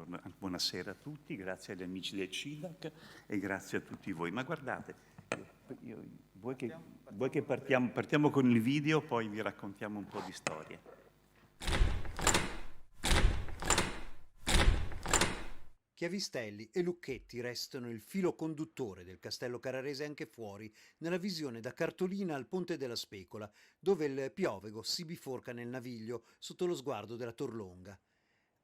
buonasera a tutti, grazie agli amici del CIDAC e grazie a tutti voi. Ma guardate, vuoi che partiamo con il video, poi vi raccontiamo un po' di storie. Chiavistelli e lucchetti restano il filo conduttore del Castello Carrarese anche fuori, nella visione da cartolina al Ponte della Specola, dove il Piovego si biforca nel Naviglio sotto lo sguardo della Torlonga.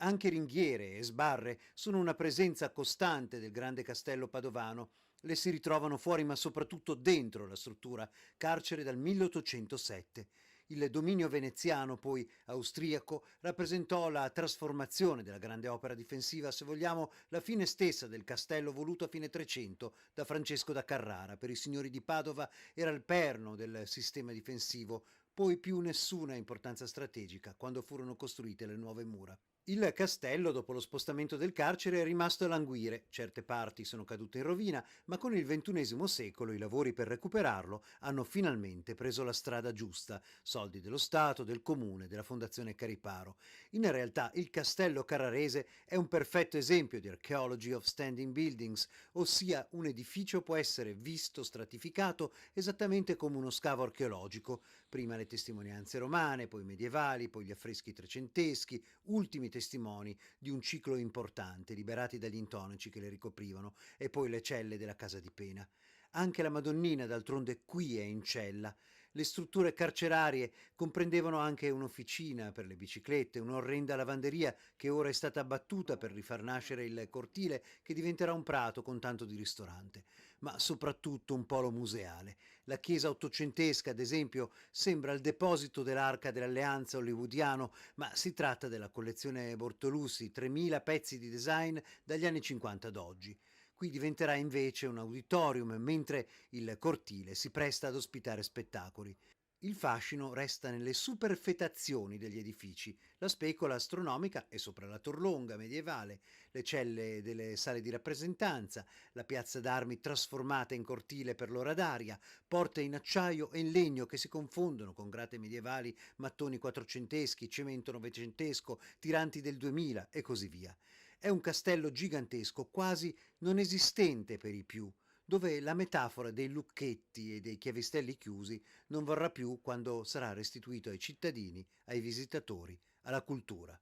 Anche ringhiere e sbarre sono una presenza costante del grande castello padovano. Le si ritrovano fuori ma soprattutto dentro la struttura, carcere dal 1807. Il dominio veneziano, poi austriaco, rappresentò la trasformazione della grande opera difensiva, se vogliamo la fine stessa del castello voluto a fine Trecento da Francesco da Carrara. Per i signori di Padova era il perno del sistema difensivo, poi più nessuna importanza strategica quando furono costruite le nuove mura. Il castello, dopo lo spostamento del carcere, è rimasto a languire. Certe parti sono cadute in rovina, ma con il XXI secolo i lavori per recuperarlo hanno finalmente preso la strada giusta, soldi dello Stato, del Comune, della Fondazione Cariparo. In realtà il castello carrarese è un perfetto esempio di Archaeology of Standing Buildings, ossia un edificio può essere visto stratificato esattamente come uno scavo archeologico, prima le testimonianze romane, poi medievali, poi gli affreschi trecenteschi, ultimi testimoni di un ciclo importante, liberati dagli intonaci che le ricoprivano, e poi le celle della casa di pena. Anche la Madonnina, d'altronde, qui è in cella. Le strutture carcerarie comprendevano anche un'officina per le biciclette, un'orrenda lavanderia che ora è stata abbattuta per rifar nascere il cortile che diventerà un prato con tanto di ristorante, ma soprattutto un polo museale. La chiesa ottocentesca, ad esempio, sembra il deposito dell'Arca dell'Alleanza hollywoodiano, ma si tratta della collezione Bortolussi, 3000 pezzi di design dagli anni 50 ad oggi. Qui diventerà invece un auditorium, mentre il cortile si presta ad ospitare spettacoli. Il fascino resta nelle superfetazioni degli edifici, la specola astronomica è sopra la torlonga medievale, le celle delle sale di rappresentanza, la piazza d'armi trasformata in cortile per l'ora d'aria, porte in acciaio e in legno che si confondono con grate medievali, mattoni quattrocenteschi, cemento novecentesco, tiranti del 2000 e così via. È un castello gigantesco, quasi non esistente per i più, dove la metafora dei lucchetti e dei chiavistelli chiusi non varrà più quando sarà restituito ai cittadini, ai visitatori, alla cultura.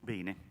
Bene,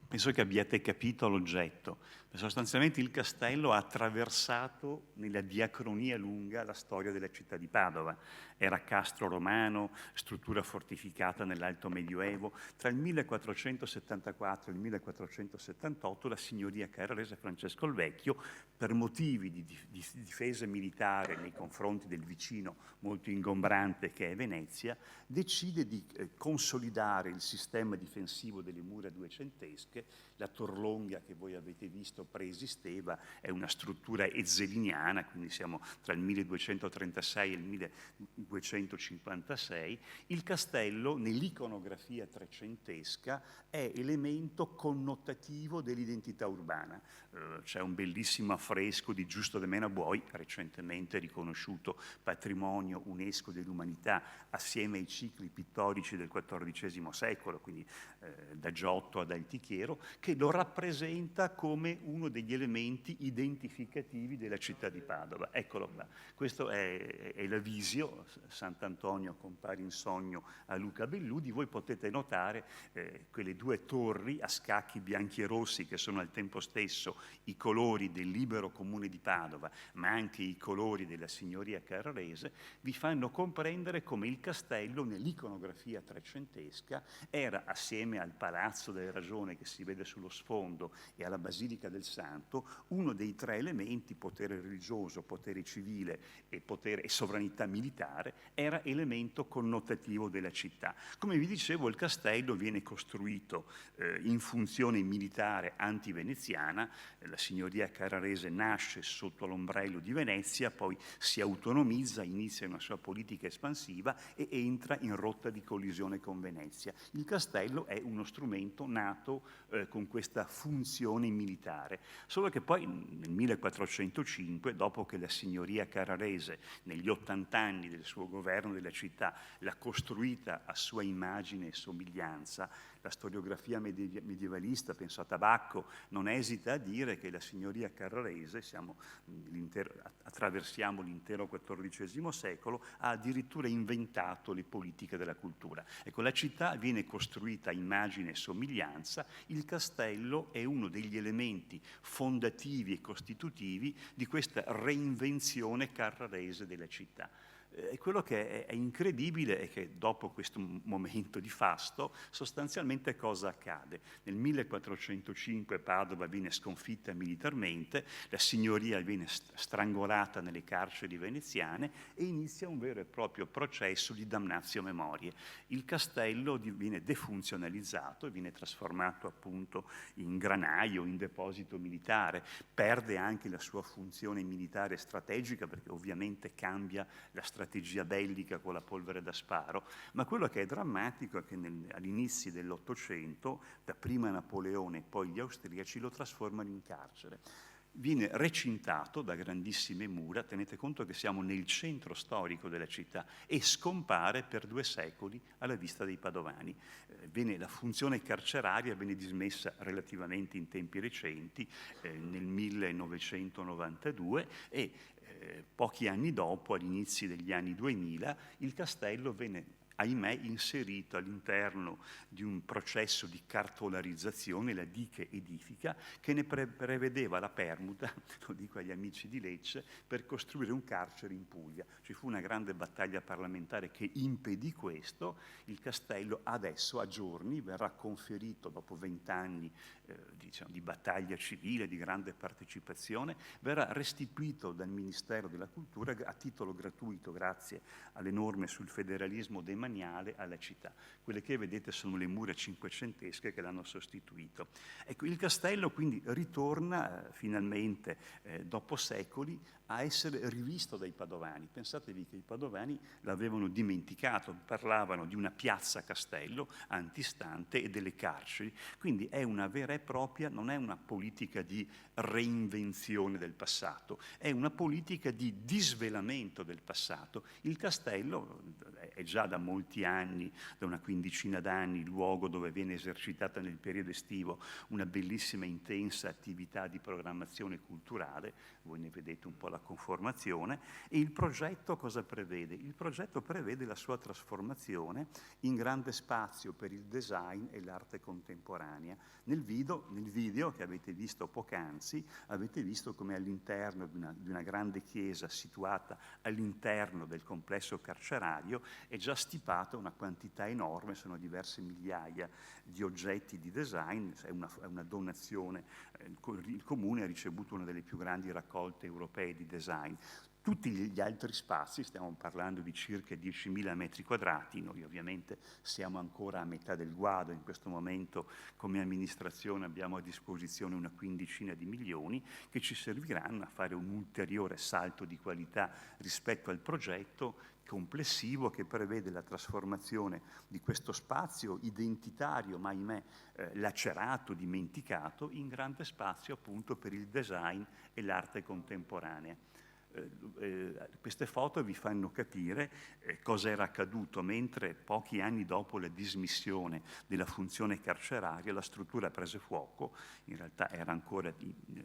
penso che abbiate capito l'oggetto. Sostanzialmente il castello ha attraversato nella diacronia lunga la storia della città di Padova. Era castro romano, struttura fortificata nell'Alto Medioevo. Tra il 1474 e il 1478 la signoria carrarese Francesco il Vecchio, per motivi di difesa militare nei confronti del vicino molto ingombrante che è Venezia, decide di consolidare il sistema difensivo delle mura duecentesche. La torlonga che voi avete visto preesisteva, è una struttura ezzeliniana, quindi siamo tra il 1236 e il 1256. Il castello, nell'iconografia trecentesca, è elemento connotativo dell'identità urbana. C'è un bellissimo affresco di Giusto de Menabuoi, recentemente riconosciuto patrimonio UNESCO dell'umanità, assieme ai cicli pittorici del XIV secolo, quindi da Giotto ad Altichiero, che lo rappresenta come uno degli elementi identificativi della città di Padova. Eccolo qua. Questo è la Visio, Sant'Antonio compare in sogno a Luca Belludi. Voi potete notare quelle due torri a scacchi bianchi e rossi che sono al tempo stesso i colori del libero comune di Padova, ma anche i colori della signoria carrarese, vi fanno comprendere come il castello nell'iconografia trecentesca era, assieme al Palazzo delle Ragioni che si vede sullo sfondo e alla Basilica del Santo, uno dei tre elementi, potere religioso, potere civile e sovranità militare, era elemento connotativo della città. Come vi dicevo, il castello viene costruito in funzione militare anti-veneziana. La signoria carrarese nasce sotto l'ombrello di Venezia, poi si autonomizza, inizia una sua politica espansiva e entra in rotta di collisione con Venezia. Il castello è uno strumento nato con questa funzione militare. Solo che poi nel 1405, dopo che la signoria carrarese negli 80 anni del suo governo della città l'ha costruita a sua immagine e somiglianza, la storiografia medievalista, penso a Tabacco, non esita a dire che la signoria carrarese, attraversiamo l'intero XIV secolo, ha addirittura inventato le politiche della cultura. Ecco, la città viene costruita a immagine e somiglianza, il castello è uno degli elementi fondativi e costitutivi di questa reinvenzione carrarese della città. E quello che è incredibile è che dopo questo momento di fasto, sostanzialmente cosa accade? Nel 1405 Padova viene sconfitta militarmente, la signoria viene strangolata nelle carceri veneziane e inizia un vero e proprio processo di damnatio memorie. Il castello viene defunzionalizzato e viene trasformato appunto in granaio, in deposito militare, perde anche la sua funzione militare strategica perché ovviamente cambia la strategia bellica con la polvere da sparo, ma quello che è drammatico è che all'inizio dell'Ottocento, dapprima Napoleone e poi gli austriaci lo trasformano in carcere. Viene recintato da grandissime mura, tenete conto che siamo nel centro storico della città, e scompare per 2 secoli alla vista dei padovani. La funzione carceraria viene dismessa relativamente in tempi recenti, nel 1992, e pochi anni dopo, all'inizio degli anni 2000, il castello venne, ahimè, inserito all'interno di un processo di cartolarizzazione, la Diche Edifica, che ne prevedeva la permuta, lo dico agli amici di Lecce, per costruire un carcere in Puglia. Ci fu una grande battaglia parlamentare che impedì questo. Il castello adesso, a giorni, verrà conferito dopo 20 anni di battaglia civile, di grande partecipazione, verrà restituito dal Ministero della Cultura a titolo gratuito, grazie alle norme sul federalismo demaniale, alla città. Quelle che vedete sono le mura cinquecentesche che l'hanno sostituito. Ecco, il castello quindi ritorna finalmente, dopo secoli, a essere rivisto dai padovani. Pensatevi che i padovani l'avevano dimenticato, parlavano di una piazza castello antistante e delle carceri, quindi è una vera e propria, non è una politica di reinvenzione del passato, è una politica di disvelamento del passato. Il castello è già da molti anni, da una quindicina d'anni, il luogo dove viene esercitata nel periodo estivo una bellissima e intensa attività di programmazione culturale, voi ne vedete un po' la conformazione, e il progetto cosa prevede? Il progetto prevede la sua trasformazione in grande spazio per il design e l'arte contemporanea. Nel video che avete visto poc'anzi, avete visto come all'interno di una grande chiesa situata all'interno del complesso carcerario è già stipata una quantità enorme, sono diverse migliaia di oggetti di design, è una donazione, il Comune ha ricevuto una delle più grandi raccolte europee di design. Tutti gli altri spazi, stiamo parlando di circa 10.000 metri quadrati, noi ovviamente siamo ancora a metà del guado, in questo momento come amministrazione abbiamo a disposizione una quindicina di milioni che ci serviranno a fare un ulteriore salto di qualità rispetto al progetto complessivo che prevede la trasformazione di questo spazio identitario, ma ahimè lacerato, dimenticato, in grande spazio appunto per il design e l'arte contemporanea. Queste foto vi fanno capire cosa era accaduto mentre pochi anni dopo la dismissione della funzione carceraria la struttura prese fuoco, in realtà era ancora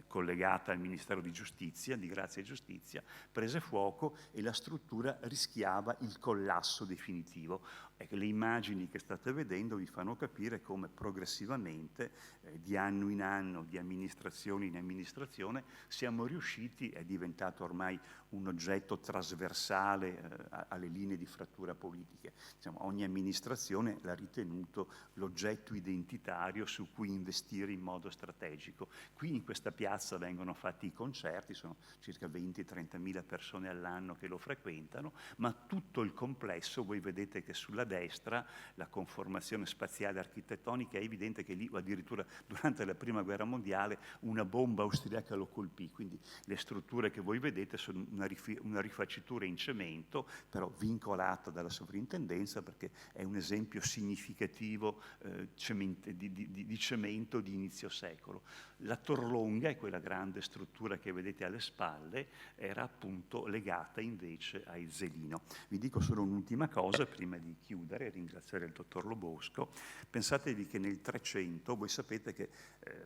collegata al Ministero di Giustizia, di Grazia e Giustizia, prese fuoco e la struttura rischiava il collasso definitivo. Ecco, le immagini che state vedendo vi fanno capire come progressivamente, di anno in anno, di amministrazione in amministrazione, siamo riusciti, è diventato ormai un oggetto trasversale alle linee di frattura politiche. Diciamo, ogni amministrazione l'ha ritenuto l'oggetto identitario su cui investire in modo strategico. Qui in questa piazza vengono fatti i concerti, sono circa 20-30 mila persone all'anno che lo frequentano, ma tutto il complesso, voi vedete che sulla destra la conformazione spaziale architettonica, è evidente che lì addirittura durante la Prima Guerra Mondiale una bomba austriaca lo colpì, quindi le strutture che voi vedete sono una una rifaccitura in cemento, però vincolata dalla sovrintendenza perché è un esempio significativo di cemento di inizio secolo. La Torlonga, è quella grande struttura che vedete alle spalle, era appunto legata invece a Ezzelino. Vi dico solo un'ultima cosa prima di chiudere e ringraziare il dottor Lobosco. Pensatevi che nel 300, voi sapete che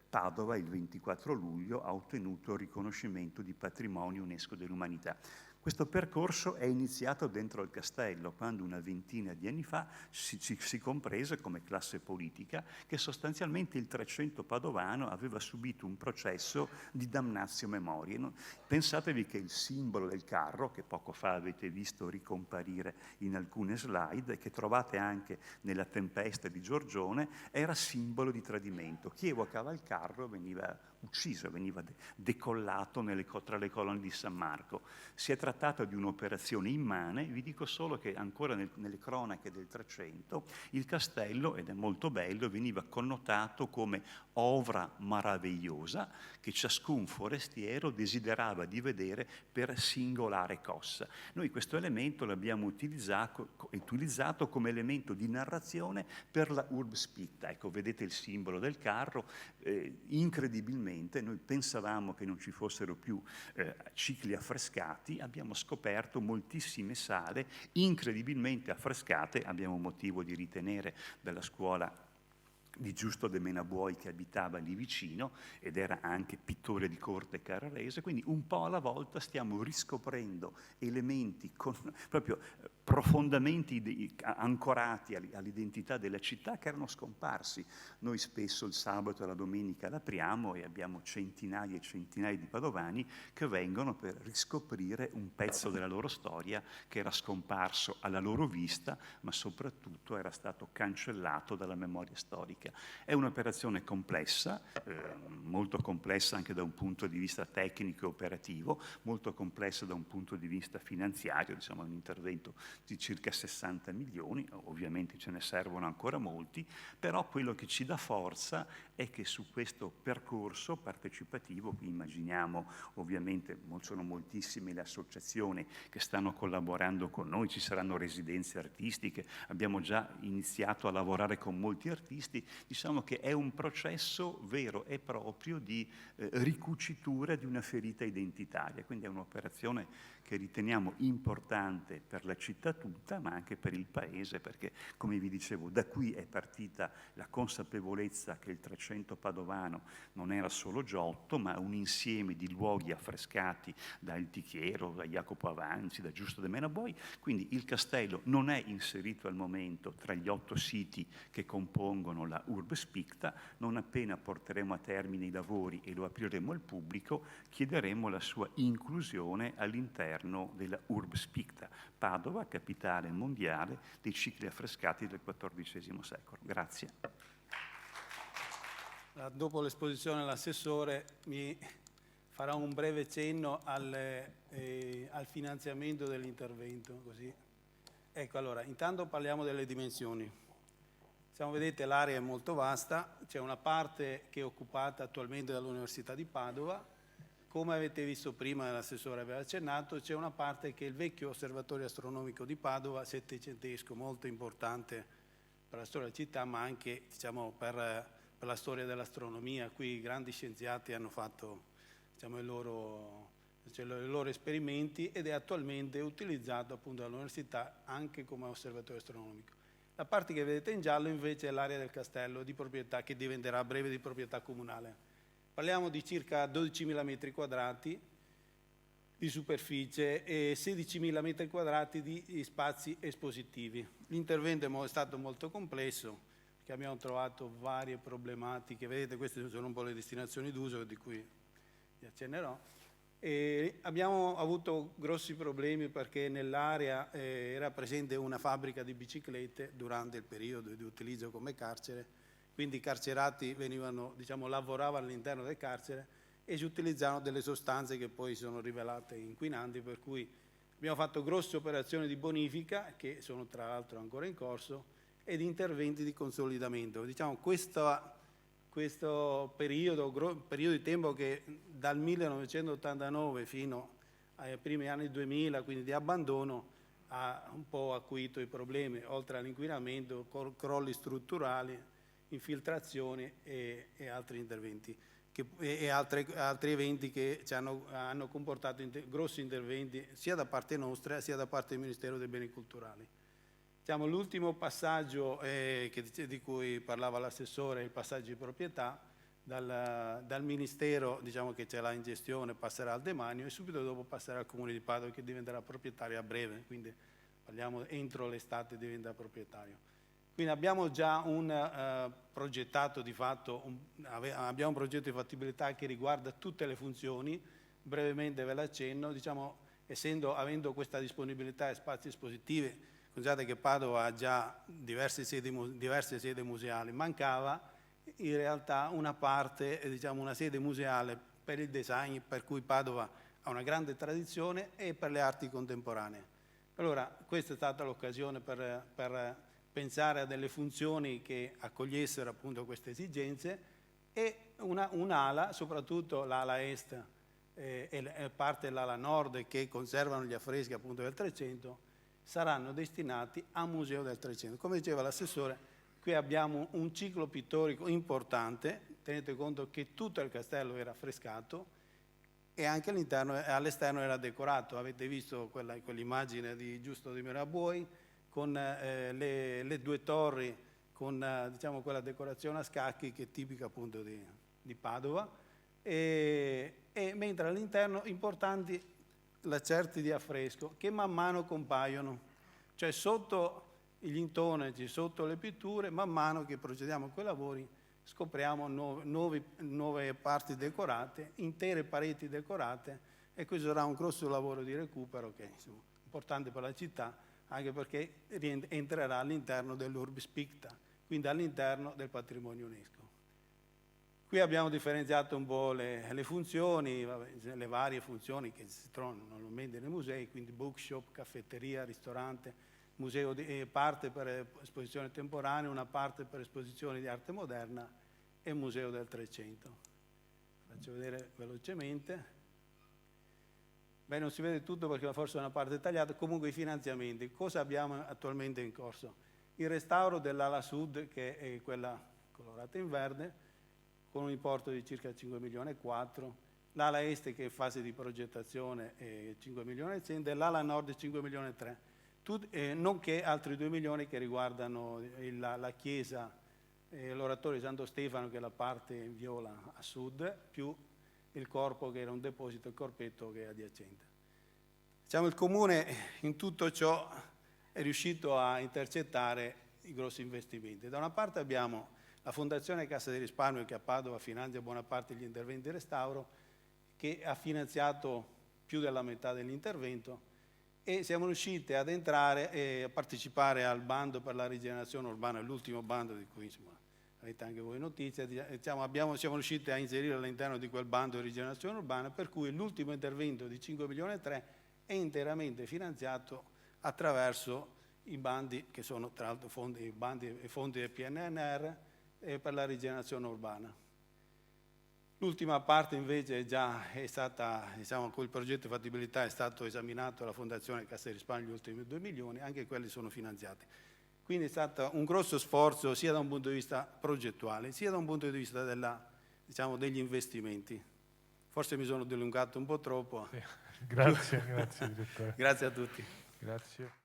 Padova il 24 luglio ha ottenuto il riconoscimento di patrimonio UNESCO dell'umanità. Questo percorso è iniziato dentro il castello, quando una ventina di anni fa si comprese come classe politica che sostanzialmente il 300 padovano aveva subito un processo di damnatio memoriae. Pensatevi che il simbolo del carro, che poco fa avete visto ricomparire in alcune slide e che trovate anche nella tempesta di Giorgione, era simbolo di tradimento. Chi evocava il carro veniva ucciso, veniva decollato tra le colonne di San Marco. Si è trattato di un'operazione immane. Vi dico solo che ancora nelle cronache del 300 il castello, ed è molto bello, veniva connotato come ovra maravigliosa che ciascun forestiero desiderava di vedere per singolare cosa. Noi questo elemento l'abbiamo utilizzato come elemento di narrazione per la Urbs Picta. Ecco, vedete il simbolo del carro, incredibilmente noi pensavamo che non ci fossero più cicli affrescati, abbiamo scoperto moltissime sale incredibilmente affrescate, abbiamo motivo di ritenere dalla scuola di Giusto de Menabuoi che abitava lì vicino ed era anche pittore di corte carrarese, quindi un po' alla volta stiamo riscoprendo elementi proprio profondamente ancorati all'identità della città che erano scomparsi. Noi spesso il sabato e la domenica l'apriamo e abbiamo centinaia e centinaia di padovani che vengono per riscoprire un pezzo della loro storia che era scomparso alla loro vista, ma soprattutto era stato cancellato dalla memoria storica. È un'operazione complessa, molto complessa anche da un punto di vista tecnico e operativo, molto complessa da un punto di vista finanziario, diciamo un intervento di circa 60 milioni, ovviamente ce ne servono ancora molti, però quello che ci dà forza è che su questo percorso partecipativo, immaginiamo ovviamente sono moltissime le associazioni che stanno collaborando con noi, ci saranno residenze artistiche, abbiamo già iniziato a lavorare con molti artisti, diciamo che è un processo vero e proprio di ricucitura di una ferita identitaria, quindi è un'operazione che riteniamo importante per la città tutta, ma anche per il paese, perché, come vi dicevo, da qui è partita la consapevolezza che il 300 padovano non era solo Giotto, ma un insieme di luoghi affrescati da Altichiero, da Jacopo Avanzi, da Giusto de Menabuoi, quindi il castello non è inserito al momento tra gli 8 siti che compongono la Urbs Picta. Non appena porteremo a termine i lavori e lo apriremo al pubblico, chiederemo la sua inclusione all'interno della Urbs Picta, Padova, capitale mondiale dei cicli affrescati del XIV secolo. Grazie. Dopo l'esposizione dell'assessore mi farà un breve cenno al finanziamento dell'intervento. Così. Ecco, allora, intanto parliamo delle dimensioni. Vedete, l'area è molto vasta, c'è una parte che è occupata attualmente dall'Università di Padova. Come avete visto prima, l'assessore aveva accennato, c'è una parte che è il vecchio osservatorio astronomico di Padova, settecentesco, molto importante per la storia della città, ma anche diciamo, per la storia dell'astronomia. Qui i grandi scienziati hanno fatto diciamo, i loro esperimenti ed è attualmente utilizzato appunto dall'università anche come osservatorio astronomico. La parte che vedete in giallo invece è l'area del castello di proprietà che diventerà a breve di proprietà comunale. Parliamo di circa 12.000 metri quadrati di superficie e 16.000 metri quadrati di spazi espositivi. L'intervento è stato molto complesso perché abbiamo trovato varie problematiche. Vedete, queste sono un po' le destinazioni d'uso di cui vi accennerò. E abbiamo avuto grossi problemi perché nell'area era presente una fabbrica di biciclette durante il periodo di utilizzo come carcere. Quindi i carcerati lavoravano all'interno del carcere e si utilizzavano delle sostanze che poi sono rivelate inquinanti, per cui abbiamo fatto grosse operazioni di bonifica, che sono tra l'altro ancora in corso, ed interventi di consolidamento. Questo periodo di tempo che dal 1989 fino ai primi anni 2000, quindi di abbandono, ha un po' acuito i problemi, oltre all'inquinamento, crolli strutturali, infiltrazioni e altri interventi, e altri eventi che hanno comportato grossi interventi sia da parte nostra sia da parte del Ministero dei Beni Culturali. Diciamo, l'ultimo passaggio di cui parlava l'assessore è il passaggio di proprietà. Dal Ministero, diciamo, che ce l'ha in gestione, passerà al demanio e subito dopo passerà al Comune di Padova, che diventerà proprietario a breve, quindi parliamo entro l'estate diventa proprietario. Quindi abbiamo già un progettato di fatto, abbiamo un progetto di fattibilità che riguarda tutte le funzioni, brevemente ve l'accenno, diciamo, avendo questa disponibilità e spazi espositivi. Pensate che Padova ha già diverse sedi museali, mancava in realtà una parte, diciamo una sede museale per il design, per cui Padova ha una grande tradizione, e per le arti contemporanee. Allora questa è stata l'occasione per pensare a delle funzioni che accogliessero appunto queste esigenze, e un'ala, soprattutto l'ala est e parte dell'ala nord, che conservano gli affreschi appunto del Trecento, saranno destinati a Museo del Trecento. Come diceva l'assessore, qui abbiamo un ciclo pittorico importante, tenete conto che tutto il castello era affrescato e anche all'esterno era decorato. Avete visto quell'immagine di Giusto di Mirabuoi con le due torri, con diciamo, quella decorazione a scacchi che è tipica appunto di Padova, e mentre all'interno importanti lacerti di affresco che man mano compaiono, cioè sotto gli intonaci, sotto le pitture, man mano che procediamo a quei lavori scopriamo nuove parti decorate, intere pareti decorate, e questo sarà un grosso lavoro di recupero che è importante per la città, anche perché entrerà all'interno dell'Urbis Picta, quindi all'interno del patrimonio UNESCO. Qui abbiamo differenziato un po' le funzioni, le varie funzioni che si trovano normalmente nei musei, quindi bookshop, caffetteria, ristorante, museo parte per esposizione temporanea, una parte per esposizioni di arte moderna e museo del Trecento. Faccio vedere velocemente. Beh, non si vede tutto perché forse è una parte tagliata. Comunque i finanziamenti. Cosa abbiamo attualmente in corso? Il restauro dell'ala sud, che è quella colorata in verde, con un importo di circa 5 milioni e 4, l'ala est che è in fase di progettazione è 5 milioni e 100, e l'ala nord 5 milioni e 3, nonché altri 2 milioni che riguardano la chiesa e l'oratorio di Santo Stefano, che è la parte in viola a sud, più il corpo che era un deposito, il corpetto che è adiacente. Diciamo, il Comune in tutto ciò è riuscito a intercettare i grossi investimenti. Da una parte abbiamo la Fondazione Cassa di Risparmio, che a Padova finanzia buona parte degli interventi di restauro, che ha finanziato più della metà dell'intervento, e siamo riusciti ad entrare e a partecipare al bando per la rigenerazione urbana, l'ultimo bando di cui insomma, avete anche voi notizie. Diciamo, siamo riusciti a inserire all'interno di quel bando di rigenerazione urbana, per cui l'ultimo intervento di 5 milioni e 3 è interamente finanziato attraverso i bandi, che sono tra l'altro fondi del PNRR, per la rigenerazione urbana. L'ultima parte invece è stata, diciamo, con il progetto di fattibilità è stato esaminato dalla Fondazione Cassa di Risparmio, gli ultimi 2 milioni, anche quelli sono finanziati. Quindi è stato un grosso sforzo sia da un punto di vista progettuale, sia da un punto di vista diciamo, degli investimenti. Forse mi sono dilungato un po' troppo. Grazie, grazie direttore. Grazie a tutti. Grazie.